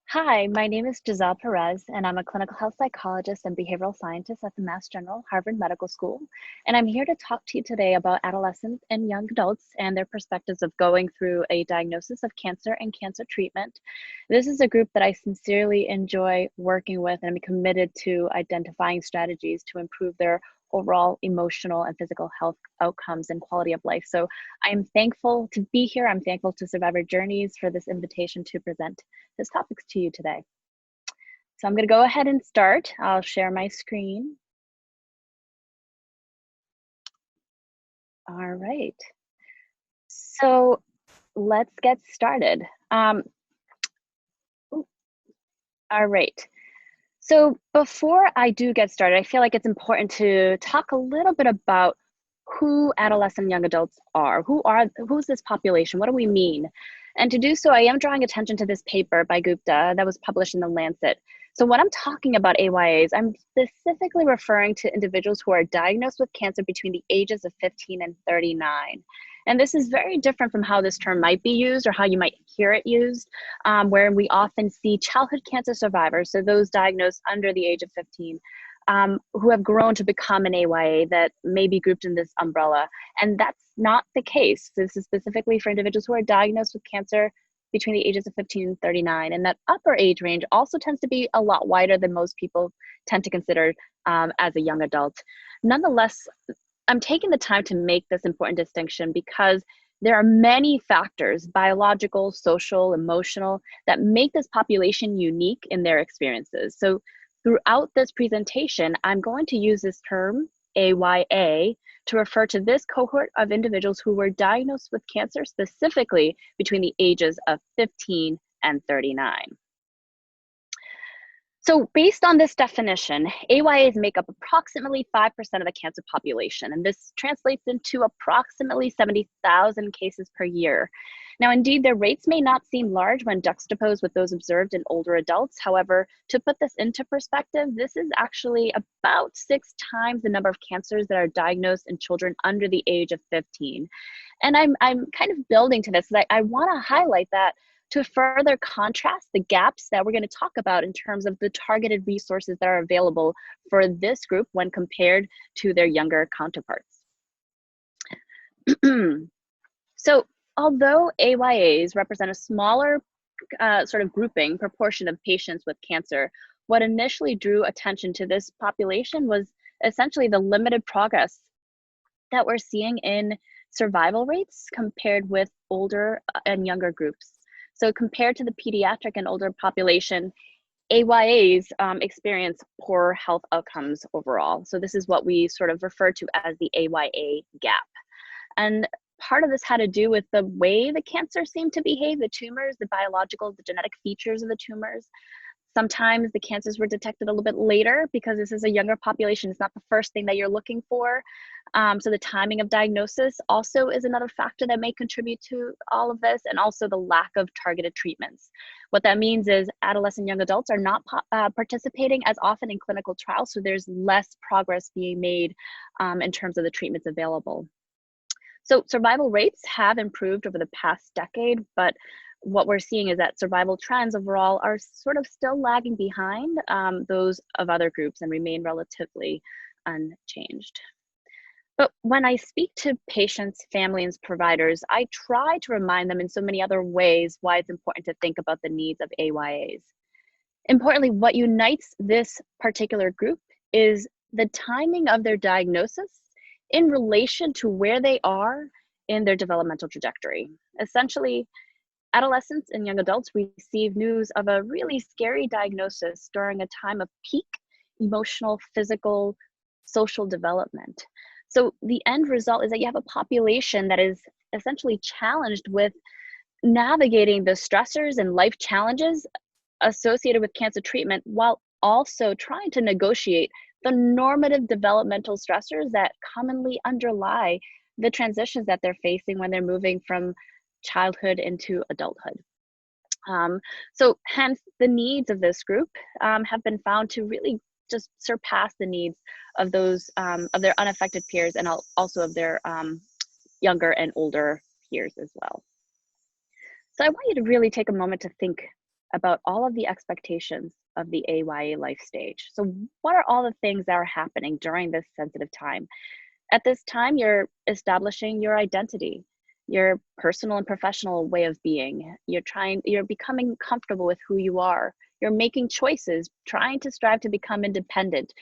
Hi, my name is Giselle Perez, and I'm a clinical health psychologist and behavioral scientist at the Mass General Harvard Medical School. And I'm here to talk to you today about adolescents and young adults and their perspectives of going through a diagnosis of cancer and cancer treatment. This is a group that I sincerely enjoy working with, and I'm committed to identifying strategies to improve their overall emotional and physical health outcomes and quality of life. So I'm thankful to be here. I'm thankful to Survivor Journeys for this invitation to present this topics to you today. So I'm going to go ahead and start. I'll share my screen. All right. So let's get started. All right. So before I do get started, I feel like it's important to talk a little bit about who adolescent young adults are. Who's this population? What do we mean? And to do so, I am drawing attention to this paper by Gupta that was published in The Lancet. So when I'm talking about AYAs, I'm specifically referring to individuals who are diagnosed with cancer between the ages of 15 and 39. And this is very different from how this term might be used or how you might hear it used, where we often see childhood cancer survivors, so those diagnosed under the age of 15, who have grown to become an AYA that may be grouped in this umbrella. And that's not the case. This is specifically for individuals who are diagnosed with cancer between the ages of 15 and 39. And that upper age range also tends to be a lot wider than most people tend to consider as a young adult. Nonetheless, I'm taking the time to make this important distinction because there are many factors, biological, social, emotional, that make this population unique in their experiences. So throughout this presentation, I'm going to use this term, AYA, to refer to this cohort of individuals who were diagnosed with cancer specifically between the ages of 15 and 39. So based on this definition, AYAs make up approximately 5% of the cancer population, and this translates into approximately 70,000 cases per year. Now, indeed, their rates may not seem large when juxtaposed with those observed in older adults. However, to put this into perspective, this is actually about 6 times the number of cancers that are diagnosed in children under the age of 15. And I'm kind of building to this. I want to highlight that to further contrast the gaps that we're going to talk about in terms of the targeted resources that are available for this group when compared to their younger counterparts. So although AYAs represent a smaller sort of grouping proportion of patients with cancer, what initially drew attention to this population was essentially the limited progress that we're seeing in survival rates compared with older and younger groups. So compared to the pediatric and older population, AYAs experience poor health outcomes overall. So this is what we sort of refer to as the AYA gap. And part of this had to do with the way the cancer seemed to behave, the tumors, the biological, the genetic features of the tumors. Sometimes the cancers were detected a little bit later because this is a younger population. It's not the first thing that you're looking for. So the timing of diagnosis also is another factor that may contribute to all of this, and also the lack of targeted treatments. What that means is adolescent young adults are not participating as often in clinical trials, so there's less progress being made in terms of the treatments available. So survival rates have improved over the past decade, but what we're seeing is that survival trends overall are sort of still lagging behind those of other groups and remain relatively unchanged. But when I speak to patients, families, providers, I try to remind them in so many other ways why it's important to think about the needs of AYAs. Importantly, what unites this particular group is the timing of their diagnosis in relation to where they are in their developmental trajectory. Essentially, adolescents and young adults receive news of a really scary diagnosis during a time of peak emotional, physical, social development. So the end result is that you have a population that is essentially challenged with navigating the stressors and life challenges associated with cancer treatment while also trying to negotiate the normative developmental stressors that commonly underlie the transitions that they're facing when they're moving from childhood into adulthood. So hence the needs of this group have been found to really just surpass the needs of those of their unaffected peers and also of their younger and older peers as well. So I want you to really take a moment to think about all of the expectations of the AYA life stage. So, what are all the things that are happening during this sensitive time? At this time, you're establishing your identity, your personal and professional way of being. You're becoming comfortable with who you are. You're making choices, trying to strive to become independent.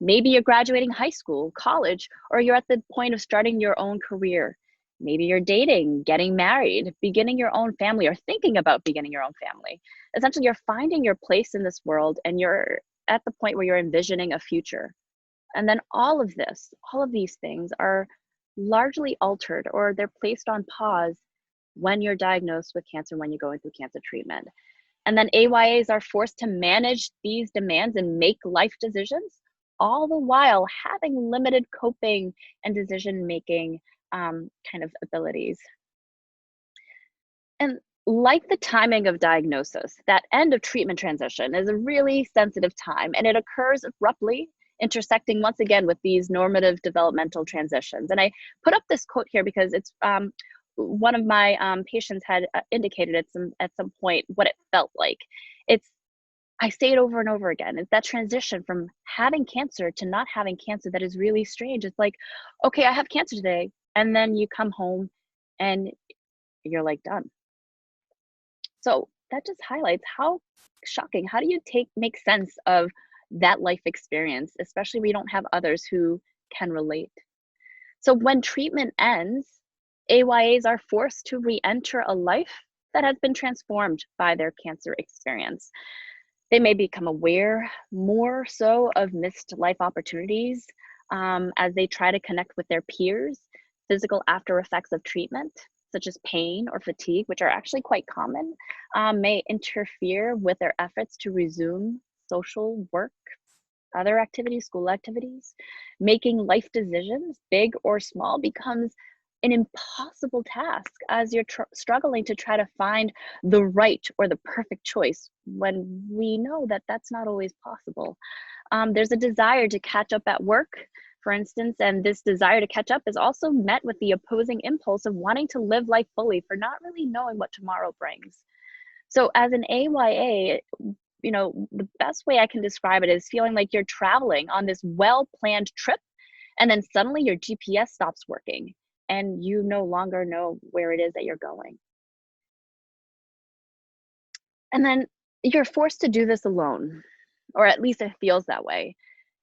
Maybe you're graduating high school, college, or you're at the point of starting your own career. Maybe you're dating, getting married, beginning your own family, or thinking about beginning your own family. Essentially, you're finding your place in this world and you're at the point where you're envisioning a future. And then all of these things are largely altered or they're placed on pause when you're diagnosed with cancer, when you're going through cancer treatment. And then AYAs are forced to manage these demands and make life decisions, all the while having limited coping and decision making kind of abilities. And like the timing of diagnosis, that end of treatment transition is a really sensitive time and it occurs abruptly, intersecting once again with these normative developmental transitions. And I put up this quote here because it's one of my patients had indicated at some point what it felt like. I say it over and over again. It's that transition from having cancer to not having cancer that is really strange. It's like, okay, I have cancer today, and then you come home and you're like done. So that just highlights how shocking. How do you make sense of that life experience, especially when you don't have others who can relate? So when treatment ends, AYAs are forced to re-enter a life that has been transformed by their cancer experience. They may become aware more so of missed life opportunities as they try to connect with their peers. Physical after effects of treatment, such as pain or fatigue, which are actually quite common, may interfere with their efforts to resume social work, other activities, school activities. Making life decisions, big or small, becomes an impossible task as you're struggling to try to find the right or the perfect choice when we know that that's not always possible. There's a desire to catch up at work, for instance, and this desire to catch up is also met with the opposing impulse of wanting to live life fully for not really knowing what tomorrow brings. So as an AYA, the best way I can describe it is feeling like you're traveling on this well-planned trip and then suddenly your GPS stops working and you no longer know where it is that you're going. And then you're forced to do this alone, or at least it feels that way.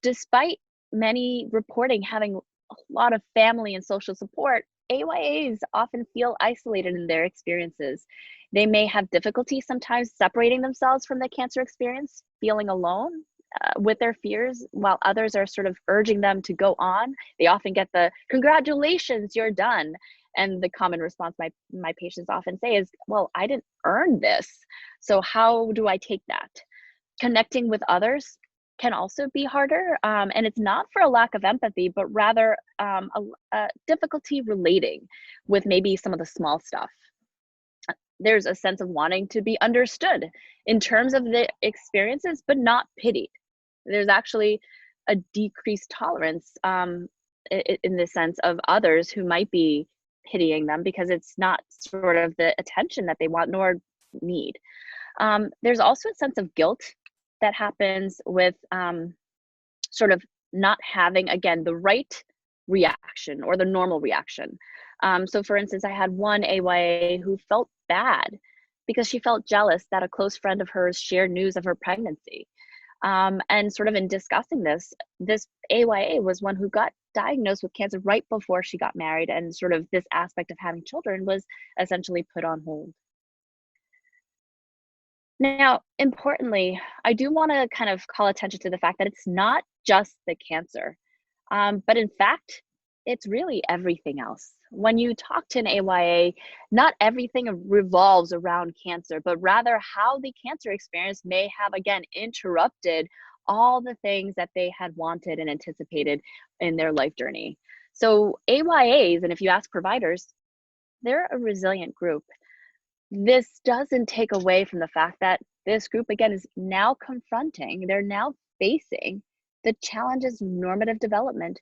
Despite many reporting having a lot of family and social support, AYAs often feel isolated in their experiences. They may have difficulty sometimes separating themselves from the cancer experience, feeling alone with their fears, while others are sort of urging them to go on. They often get the congratulations, you're done. And the common response my patients often say is, well, I didn't earn this. So how do I take that? Connecting with others can also be harder. And it's not for a lack of empathy, but rather a difficulty relating with maybe some of the small stuff. There's a sense of wanting to be understood in terms of the experiences, but not pitied. There's actually a decreased tolerance in the sense of others who might be pitying them because it's not sort of the attention that they want nor need. There's also a sense of guilt that happens with sort of not having, again, the right reaction or the normal reaction. So for instance, I had one AYA who felt bad because she felt jealous that a close friend of hers shared news of her pregnancy. And sort of in discussing this AYA was one who got diagnosed with cancer right before she got married, and sort of this aspect of having children was essentially put on hold. Now, importantly, I do want to kind of call attention to the fact that it's not just the cancer, but in fact, it's really everything else. When you talk to an AYA, not everything revolves around cancer, but rather how the cancer experience may have, again, interrupted all the things that they had wanted and anticipated in their life journey. So AYAs, and if you ask providers, they're a resilient group. This doesn't take away from the fact that this group, again, is now they're now facing the challenges of normative development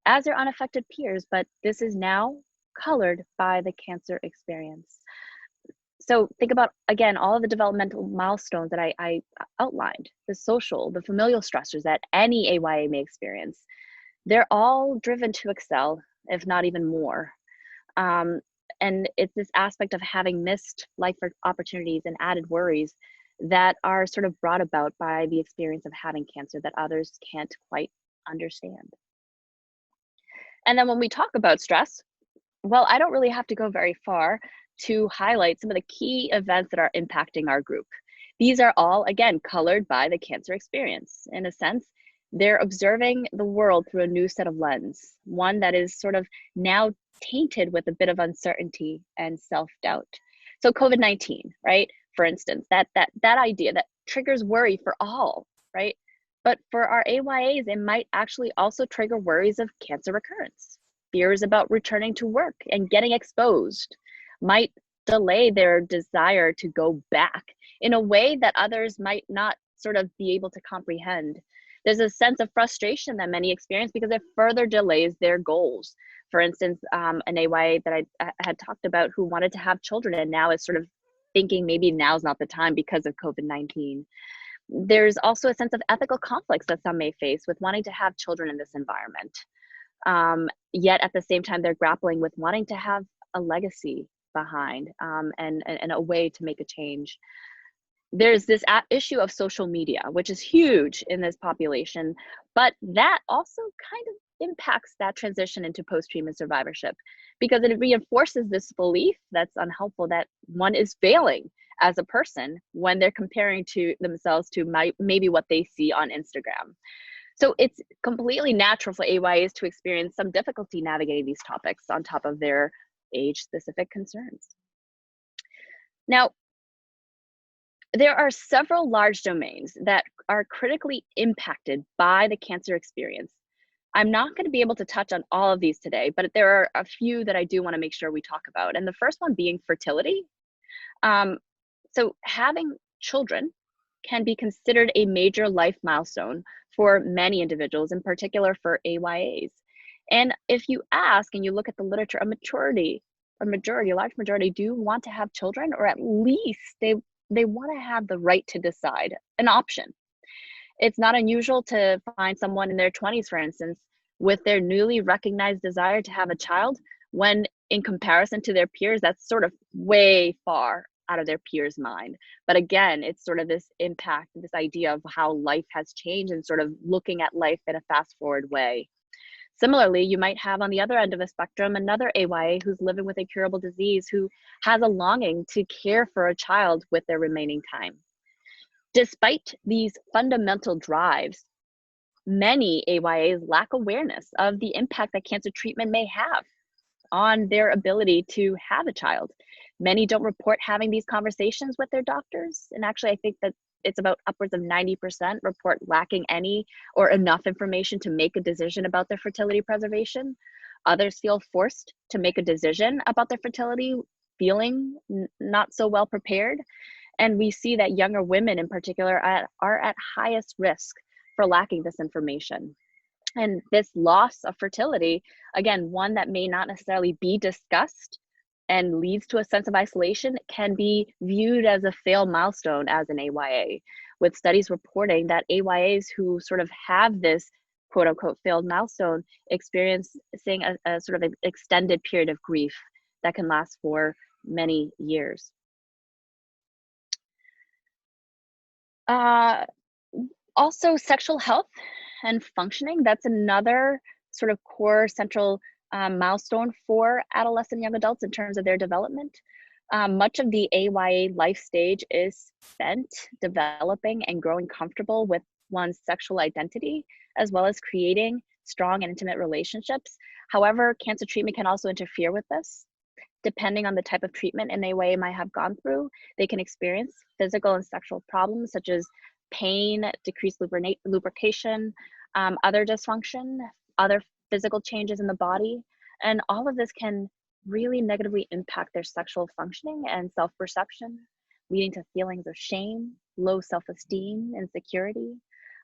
as their unaffected peers, but this is now colored by the cancer experience. So think about, again, all of the developmental milestones that I outlined, the social, the familial stressors that any AYA may experience. They're all driven to excel, if not even more. Um, and it's this aspect of having missed life opportunities and added worries that are sort of brought about by the experience of having cancer that others can't quite understand. And then when we talk about stress, well, I don't really have to go very far to highlight some of the key events that are impacting our group. These are all, again, colored by the cancer experience. In a sense, they're observing the world through a new set of lens, one that is sort of now tainted with a bit of uncertainty and self-doubt. So COVID-19, right? For instance, that idea that triggers worry for all, right? But for our AYAs, it might actually also trigger worries of cancer recurrence. Fears about returning to work and getting exposed might delay their desire to go back in a way that others might not sort of be able to comprehend. There's a sense of frustration that many experience because it further delays their goals. For instance, an AYA that I had talked about who wanted to have children and now is sort of thinking maybe now's not the time because of COVID-19. There's also a sense of ethical conflicts that some may face with wanting to have children in this environment. Yet at the same time, they're grappling with wanting to have a legacy behind and a way to make a change. There's this issue of social media, which is huge in this population, but that also kind of impacts that transition into post-treatment survivorship because it reinforces this belief that's unhelpful that one is failing as a person when they're comparing to themselves to maybe what they see on Instagram. So it's completely natural for AYAs to experience some difficulty navigating these topics on top of their age-specific concerns. Now, there are several large domains that are critically impacted by the cancer experience. I'm not going to be able to touch on all of these today, but there are a few that I do want to make sure we talk about. And the first one being fertility. So having children can be considered a major life milestone for many individuals, in particular for AYAs. And if you ask and you look at the literature, a large majority do want to have children, or at least they want to have the right to decide, an option. It's not unusual to find someone in their 20s, for instance, with their newly recognized desire to have a child, when in comparison to their peers, that's sort of way far out of their peers' mind. But again, it's sort of this impact, this idea of how life has changed and sort of looking at life in a fast forward way. Similarly, you might have on the other end of the spectrum another AYA who's living with a curable disease who has a longing to care for a child with their remaining time. Despite these fundamental drives, many AYAs lack awareness of the impact that cancer treatment may have on their ability to have a child. Many don't report having these conversations with their doctors. And actually, I think that it's about upwards of 90% report lacking any or enough information to make a decision about their fertility preservation. Others feel forced to make a decision about their fertility, feeling not so well prepared. And we see that younger women in particular are at highest risk for lacking this information. And this loss of fertility, again, one that may not necessarily be discussed and leads to a sense of isolation, can be viewed as a failed milestone as an AYA, with studies reporting that AYAs who sort of have this quote unquote failed milestone experiencing a sort of an extended period of grief that can last for many years. Also, sexual health and functioning, that's another sort of core central milestone for adolescent young adults in terms of their development. Much of the AYA life stage is spent developing and growing comfortable with one's sexual identity, as well as creating strong and intimate relationships. However, cancer treatment can also interfere with this. Depending on the type of treatment an AYA might have gone through, they can experience physical and sexual problems such as pain, decreased lubrication, other dysfunction, other physical changes in the body. And all of this can really negatively impact their sexual functioning and self-perception, leading to feelings of shame, low self-esteem, insecurity,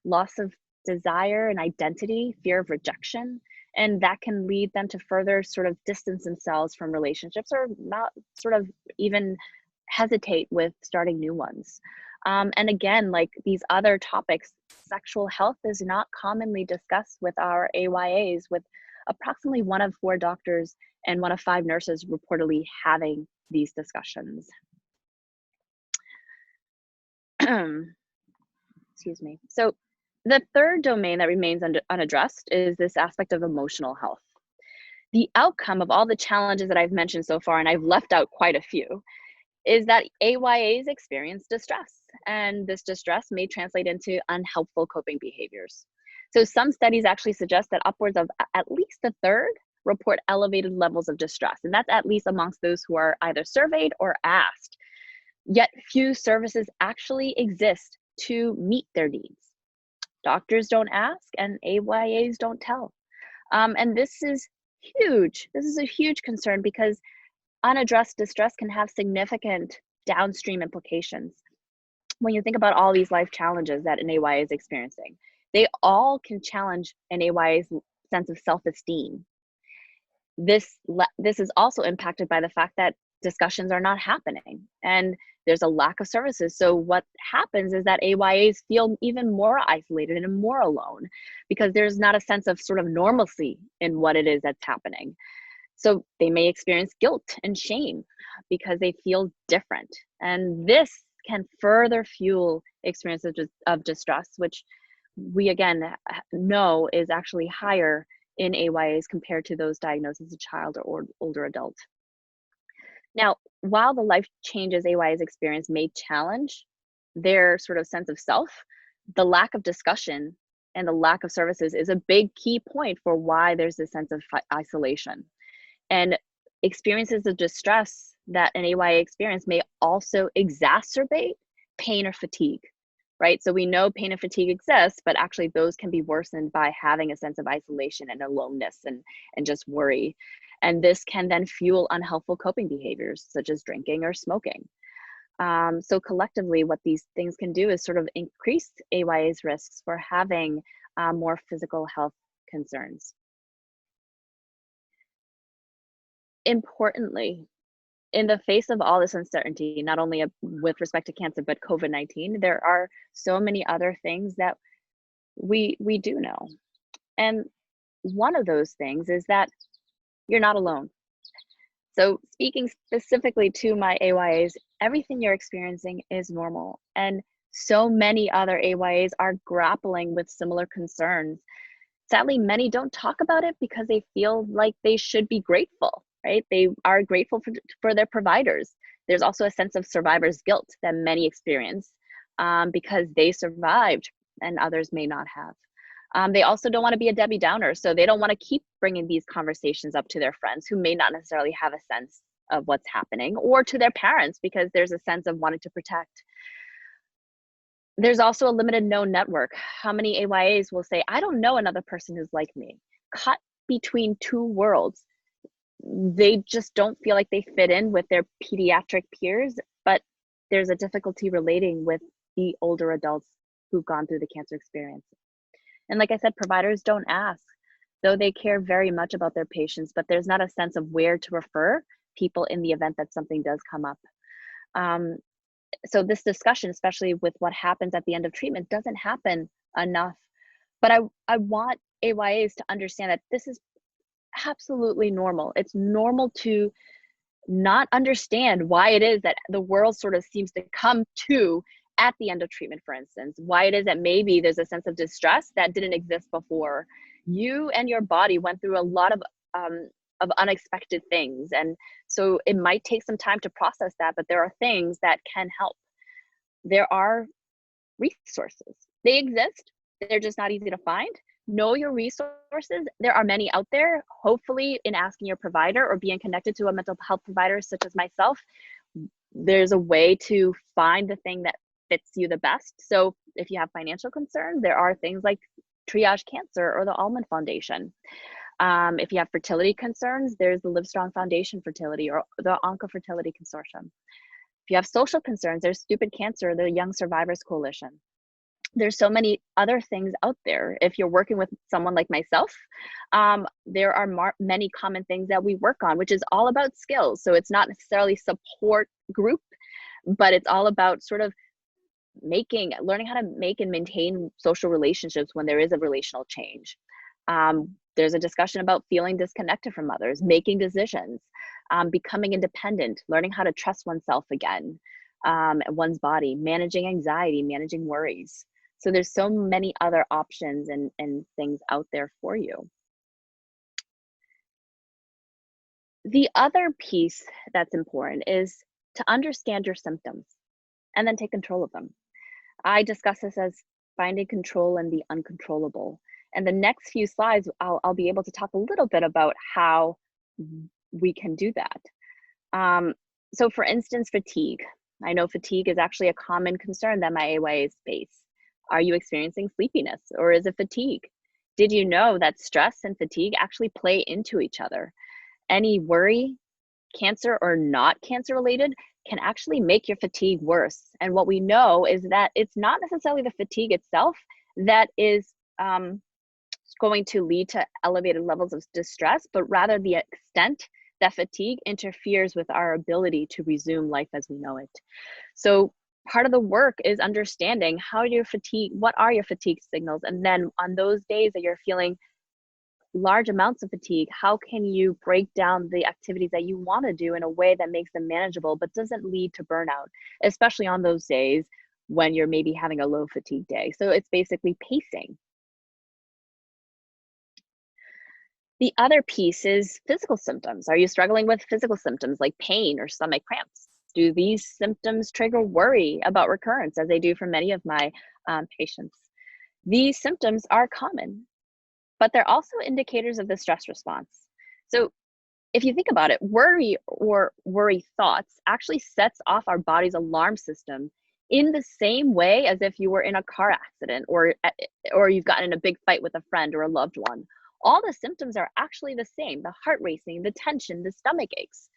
loss of desire and identity, fear of rejection. And that can lead them to further sort of distance themselves from relationships, or not sort of even hesitate with starting new ones. And again, like these other topics, sexual health is not commonly discussed with our AYAs, with approximately 1 of 4 doctors and 1 of 5 nurses reportedly having these discussions. Excuse me. So the third domain that remains unaddressed is this aspect of emotional health. The outcome of all the challenges that I've mentioned so far, and I've left out quite a few, is that AYAs experience distress, and this distress may translate into unhelpful coping behaviors. So some studies actually suggest that upwards of at least a third report elevated levels of distress, and that's at least amongst those who are either surveyed or asked. Yet few services actually exist to meet their needs. Doctors don't ask, and AYAs don't tell. And this is huge. This is a huge concern because unaddressed distress can have significant downstream implications. When you think about all these life challenges that an AYA is experiencing, they all can challenge an AYA's sense of self-esteem. This is also impacted by the fact that discussions are not happening and there's a lack of services. So what happens is that AYAs feel even more isolated and more alone because there's not a sense of sort of normalcy in what it is that's happening. So they may experience guilt and shame because they feel different. And this can further fuel experiences of distress, which we again know is actually higher in AYAs compared to those diagnosed as a child or older adult. Now, while the life changes AYAs experience may challenge their sort of sense of self, the lack of discussion and the lack of services is a big key point for why there's this sense of isolation. And experiences of distress that an AYA experience may also exacerbate pain or fatigue, right? So we know pain and fatigue exists, but actually those can be worsened by having a sense of isolation and aloneness and just worry. And this can then fuel unhelpful coping behaviors such as drinking or smoking. So collectively, what these things can do is sort of increase AYA's risks for having more physical health concerns. Importantly, in the face of all this uncertainty, not only with respect to cancer, but COVID-19, there are so many other things that we do know. And one of those things is that you're not alone. So speaking specifically to my AYAs, everything you're experiencing is normal. And so many other AYAs are grappling with similar concerns. Sadly, many don't talk about it because they feel like they should be grateful, right? They are grateful for their providers. There's also a sense of survivor's guilt that many experience because they survived and others may not have. They also don't want to be a Debbie Downer, so they don't want to keep bringing these conversations up to their friends who may not necessarily have a sense of what's happening, or to their parents because there's a sense of wanting to protect. There's also a limited known network. How many AYAs will say, I don't know another person who's like me? Caught between two worlds. They just don't feel like they fit in with their pediatric peers, but there's a difficulty relating with the older adults who've gone through the cancer experience. And like I said, providers don't ask, though they care very much about their patients, but there's not a sense of where to refer people in the event that something does come up. So this discussion, especially with what happens at the end of treatment, doesn't happen enough. But I want AYAs to understand that this is absolutely normal. It's normal to not understand why it is that the world sort of seems to come to at the end of treatment, for instance, why it is that maybe there's a sense of distress that didn't exist before. You and your body went through a lot of unexpected things. And so it might take some time to process that, but there are things that can help. There are resources. They exist. They're just not easy to find. Know your resources. There are many out there. Hopefully, in asking your provider or being connected to a mental health provider such as myself, there's a way to find the thing that fits you the best. So if you have financial concerns, there are things like Triage Cancer or the Almond Foundation. If you have fertility concerns, there's the Livestrong Foundation Fertility or the Oncofertility Consortium. If you have social concerns, there's Stupid Cancer, the Young Survivors Coalition. There's so many other things out there. If you're working with someone like myself, there are many common things that we work on, which is all about skills. So it's not necessarily support group but it's all about sort of learning how to make and maintain social relationships when there is a relational change. There's a discussion about feeling disconnected from others, making decisions, becoming independent, learning how to trust oneself again, one's body, managing anxiety, managing worries. So there's so many other options and things out there for you. The other piece that's important is to understand your symptoms and then take control of them. I discuss this as finding control in the uncontrollable. And the next few slides, I'll be able to talk a little bit about how we can do that. So for instance, fatigue. I know fatigue is actually a common concern that my AYAs face. Are you experiencing sleepiness, or is it fatigue? Did you know that stress and fatigue actually play into each other? Any worry, cancer or not cancer related, can actually make your fatigue worse. And what we know is that it's not necessarily the fatigue itself that is going to lead to elevated levels of distress, but rather the extent that fatigue interferes with our ability to resume life as we know it. So part of the work is understanding what are your fatigue signals? And then on those days that you're feeling large amounts of fatigue, how can you break down the activities that you want to do in a way that makes them manageable but doesn't lead to burnout, especially on those days when you're maybe having a low fatigue day. So it's basically pacing. The other piece is physical symptoms. Are you struggling with physical symptoms like pain or stomach cramps? Do these symptoms trigger worry about recurrence, as they do for many of my patients? These symptoms are common, but they're also indicators of the stress response. So if you think about it, worry or worry thoughts actually sets off our body's alarm system in the same way as if you were in a car accident or you've gotten in a big fight with a friend or a loved one. All the symptoms are actually the same: the heart racing, the tension, the stomach aches.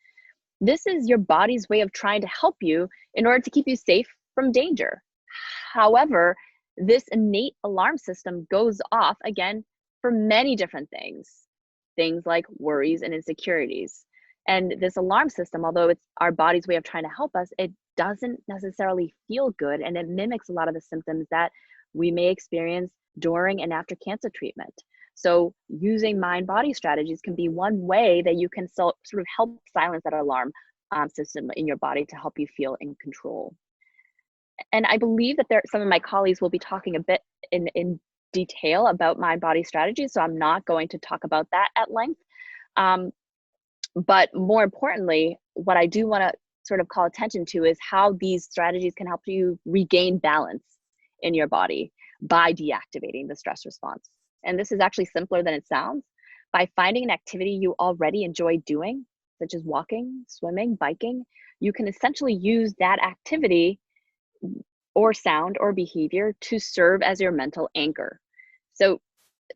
This is your body's way of trying to help you in order to keep you safe from danger. However, this innate alarm system goes off again for many different things like worries and insecurities. And this alarm system, although it's our body's way of trying to help us, it doesn't necessarily feel good, and it mimics a lot of the symptoms that we may experience during and after cancer treatment. So using mind-body strategies can be one way that you can sort of help silence that alarm system in your body to help you feel in control. And I believe that some of my colleagues will be talking a bit in detail about mind-body strategies, so I'm not going to talk about that at length. But more importantly, what I do want to sort of call attention to is how these strategies can help you regain balance in your body by deactivating the stress response. And this is actually simpler than it sounds. By finding an activity you already enjoy doing, such as walking, swimming, biking, you can essentially use that activity or sound or behavior to serve as your mental anchor. So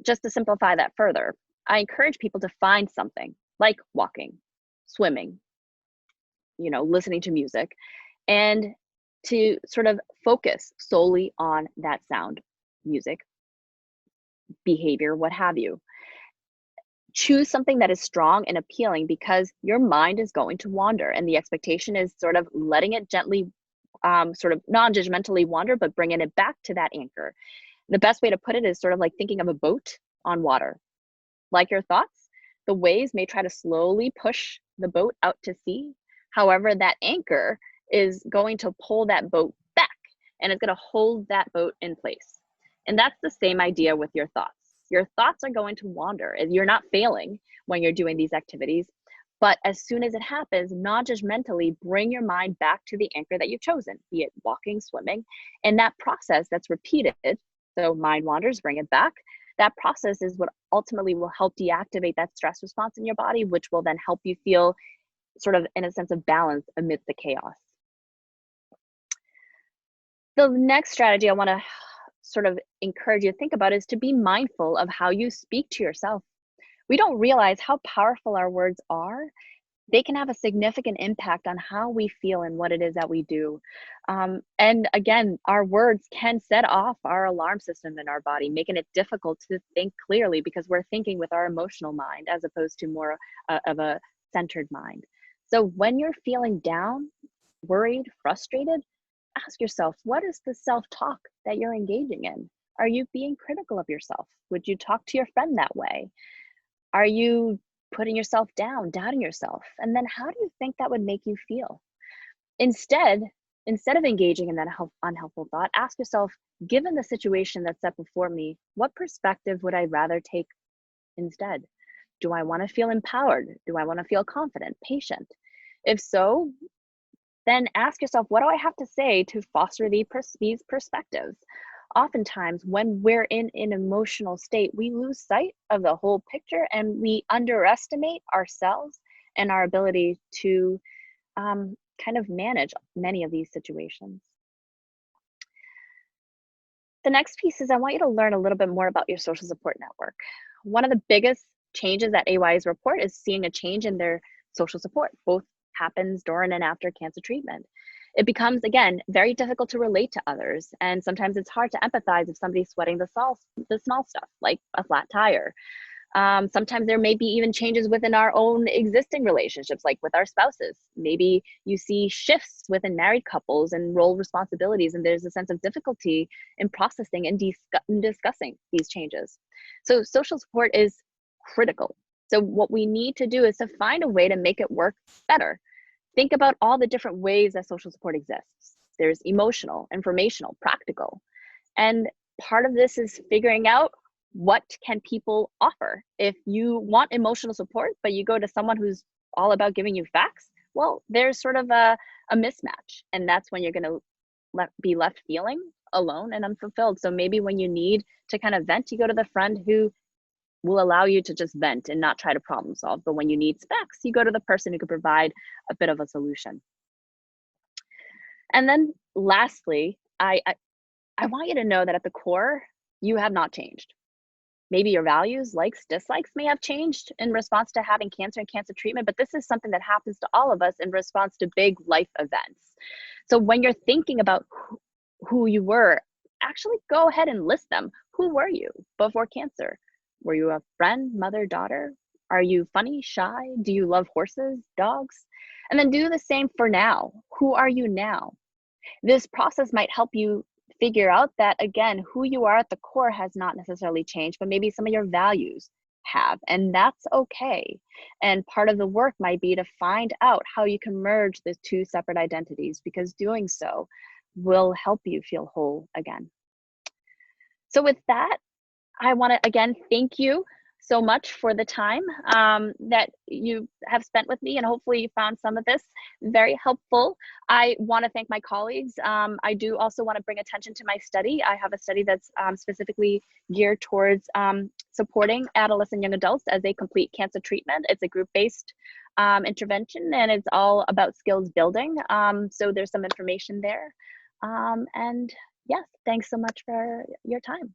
just to simplify that further, I encourage people to find something like walking, swimming, listening to music, and to sort of focus solely on that sound, music, behavior, what have you. Choose something that is strong and appealing, because your mind is going to wander, and the expectation is sort of letting it gently, sort of non-judgmentally wander, but bringing it back to that anchor. The best way to put it is sort of like thinking of a boat on water. Like your thoughts, the waves may try to slowly push the boat out to sea. However, that anchor is going to pull that boat back, and it's going to hold that boat in place. And that's the same idea with your thoughts. Your thoughts are going to wander. You're not failing when you're doing these activities, but as soon as it happens, non-judgmentally bring your mind back to the anchor that you've chosen, be it walking, swimming, and that process that's repeated. So mind wanders, bring it back. That process is what ultimately will help deactivate that stress response in your body, which will then help you feel sort of in a sense of balance amidst the chaos. The next strategy I want to sort of encourage you to think about is to be mindful of how you speak to yourself. We don't realize how powerful our words are. They can have a significant impact on how we feel and what it is that we do. And again, our words can set off our alarm system in our body, making it difficult to think clearly because we're thinking with our emotional mind as opposed to more of a centered mind. So when you're feeling down, worried, frustrated, ask yourself, what is the self-talk that you're engaging in? Are you being critical of yourself? Would you talk to your friend that way? Are you putting yourself down, doubting yourself? And then how do you think that would make you feel? Instead, instead of engaging in that unhelpful thought, ask yourself, given the situation that's set before me, what perspective would I rather take instead? Do I want to feel empowered? Do I want to feel confident, patient? If so, then ask yourself, what do I have to say to foster these perspectives? Oftentimes, when we're in an emotional state, we lose sight of the whole picture and we underestimate ourselves and our ability to kind of manage many of these situations. The next piece is I want you to learn a little bit more about your social support network. One of the biggest changes that AYAs report is seeing a change in their social support. Both happens during and after cancer treatment. It becomes, again, very difficult to relate to others. And sometimes it's hard to empathize if somebody's sweating the small stuff, like a flat tire. Sometimes there may be even changes within our own existing relationships, like with our spouses. Maybe you see shifts within married couples and role responsibilities, and there's a sense of difficulty in processing and discussing these changes. So social support is critical. So what we need to do is to find a way to make it work better. Think about all the different ways that social support exists. There's emotional, informational, practical. And part of this is figuring out what can people offer. If you want emotional support, but you go to someone who's all about giving you facts, well, there's sort of a mismatch. And that's when you're going to be left feeling alone and unfulfilled. So maybe when you need to kind of vent, you go to the friend who will allow you to just vent and not try to problem solve. But when you need specs, you go to the person who could provide a bit of a solution. And then lastly, I want you to know that at the core, you have not changed. Maybe your values, likes, dislikes may have changed in response to having cancer and cancer treatment, but this is something that happens to all of us in response to big life events. So when you're thinking about who you were, actually go ahead and list them. Who were you before cancer? Were you a friend, mother, daughter? Are you funny, shy? Do you love horses, dogs? And then do the same for now. Who are you now? This process might help you figure out that, again, who you are at the core has not necessarily changed, but maybe some of your values have, and that's okay. And part of the work might be to find out how you can merge the two separate identities, because doing so will help you feel whole again. So with that, I want to again thank you so much for the time that you have spent with me, and hopefully you found some of this very helpful. I want to thank my colleagues. I do also want to bring attention to my study. I have a study that's specifically geared towards supporting adolescent young adults as they complete cancer treatment. It's a group-based intervention, and it's all about skills building. So there's some information there. And yes, thanks so much for your time.